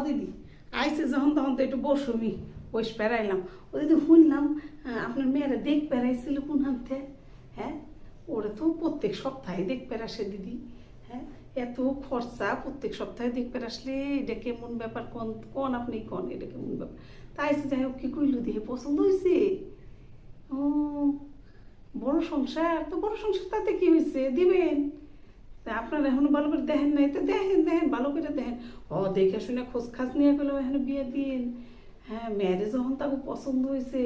দিদি আইসে যখন তখন তো একটু বসুমি বস পেরাইলাম। ও দিদি শুনলাম আপনার মেয়েরা দেখ পেরাইছিল কোন হাতে। হ্যাঁ, ওরা তো প্রত্যেক সপ্তাহে দেখ পেরাসে দিদি। হ্যাঁ, এত খরচা প্রত্যেক সপ্তাহে দেখ পেরাসলে এটা কেমন ব্যাপার? কোন কোন আপনি কোন এটা কেমন ব্যাপার? তাই যাই হোক, কি কইল দিয়ে পছন্দ হয়েছে? ও, বড় সংসার তো, বড় সংসার তাতে কি হয়েছে, দিবেন। তা আপনারা এখনো ভালো করে দেখেন নাই তো দেখেন দেখেন ভালো করে দেখেন। ও দেখে শুনে খোঁজ খাজ নিয়ে গেলেও এখানে বিয়ে দিন। হ্যাঁ, মেয়েরে যখন তাকে পছন্দ হয়েছে,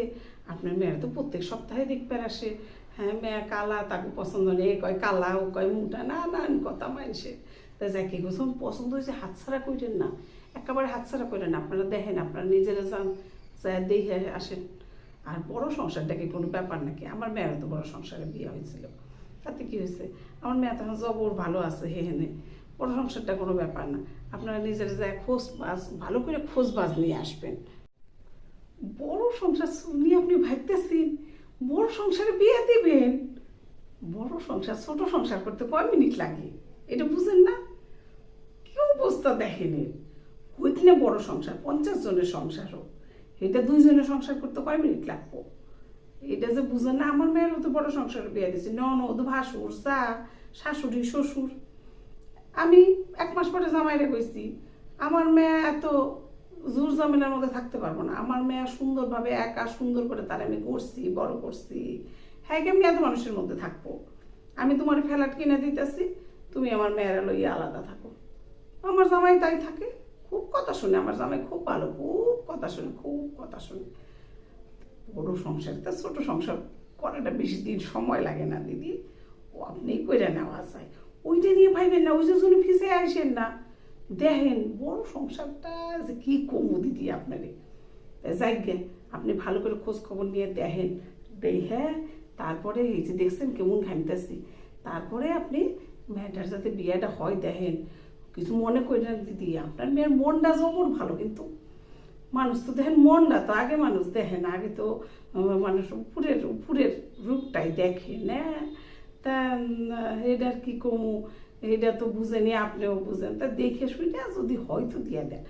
আপনার মেয়ের তো প্রত্যেক সপ্তাহে দেখতে আসে। হ্যাঁ, মেয়ে কালা তাকে পছন্দ নেই, এ কয় কালা, ও কয় মোটা, না না কথা মানছে। তা যাকে যখন পছন্দ হয়েছে হাতছাড়া করেন না, একেবারে হাতছাড়া করেন না। আপনারা দেখেন, আপনারা নিজেরা যান, যা দেখে আসেন। আর বড় সংসারটাকে কোনো ব্যাপার নাকি? আমার মেয়েরও তো বড় সংসারে বিয়ে হয়েছিল, তাতে কি হয়েছে? আমার মেয়ে তখন জবর ভালো আছে হেহেনে, বড় সংসারটা কোনো ব্যাপার না। আপনারা নিজেরা যায় খোঁজ বাজ ভালো করে খোঁজ বাজ নিয়ে আসবেন। বড় সংসার নিয়ে আপনি ভাবতেছেন বড় সংসারে বিয়ে দিবেন? বড় সংসার ছোট সংসার করতে কয় মিনিট লাগে এটা বুঝেন না? কি অবস্থা দেখেনি? হইতে না বড় সংসার 50 জনের সংসার হোক, এটা 2 জনের সংসার করতে কয় মিনিট লাগবো? এটা যে বুঝেন না। আমার মেয়েরও তো বড় সংসারে বিয়ে দিয়েছি, ননদ ভাসুর যা, শাশুড়ি শ্বশুর। আমি 1 মাস পরে জামাইরে কইছি আমার মেয়ে এত জোর জামিনের মধ্যে থাকতে পারবো না। আমার মেয়ে সুন্দরভাবে একা সুন্দর করে তার আমি করছি, বড় করছি। হ্যাঁ, আমি এত মানুষের মধ্যে থাকবো? আমি তোমার ফ্ল্যাট কিনে দিতেছি, তুমি আমার মেয়েরা লইয়া আলাদা থাকো। আমার জামাই তাই থাকে, খুব কথা শুনে। আমার জামাই খুব ভালো, খুব কথা শুনে, খুব কথা শুনে। বড় সংসার তা ছোট সংসার করাটা বেশি দিন সময় লাগে না দিদি, ও আপনি করে নেওয়া যায়। ওইটা নিয়ে ভাইবেন না, ওই জন্য ফিসে আসেন না। দেখেন বড় সংসারটা যে কি কমু দিদি আপনারে। যাইগে আপনি ভালো করে খোঁজ খবর নিয়ে দেখেন, হ্যাঁ, তারপরে এই যে দেখছেন কেমন ঘামতেছি, তারপরে আপনি মেয়েটার যাতে বিয়েটা হয় দেখেন। কিছু মনে করেন না দিদি, আপনার মেয়ের মনটা জবর ভালো, কিন্তু মানুষ তো দেখেন মনটা তো আগে মানুষ দেখেন, আগে তো মানুষ উপরের উপরের রূপটাই দেখে না। তা এটার কি কমু, এটা তো বুঝেনি, আপনিও বুঝেন। তা দেখে শুনে যদি হয়তো দিয়ে দেন,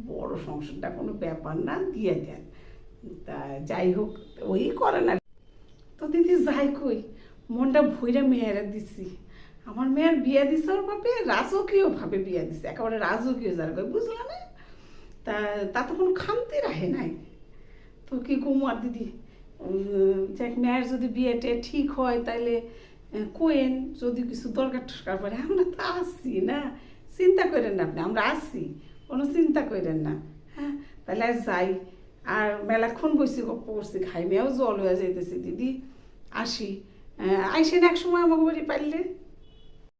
বড় সংসারটা কোনো ব্যাপার না, দিয়ে দেন। তা যাই হোক, ওই করে না তো দিদি। যাই কই, মনটা ভইরা মেয়েরা দিছি। আমার মেয়ের বিয়ে দিছে ওর বাপে রাজকীয়ভাবে বিয়ে দিছে, একেবারে রাজকীয় যার বুঝলা না। তা তা তো কোনো খামতি রাখে নাই। তো কি কমু আর দিদি, যাক মেয়ের যদি বিয়েটা ঠিক হয় তাহলে কোয়েন, যদি কিছু দরকার টরকার পড়ে আমরা তো আসছি না, চিন্তা করেন না আপনি, আমরা আসছি, কোনো চিন্তা করেন না। হ্যাঁ, তাহলে আর যাই। আর মেলাক্ষণ বসি গপ্প করছি, খাই মেয়েও জল হয়ে যাইতেছি দিদি। আসি, আইসেন এক সময় আমাকে বাড়ি পারলে।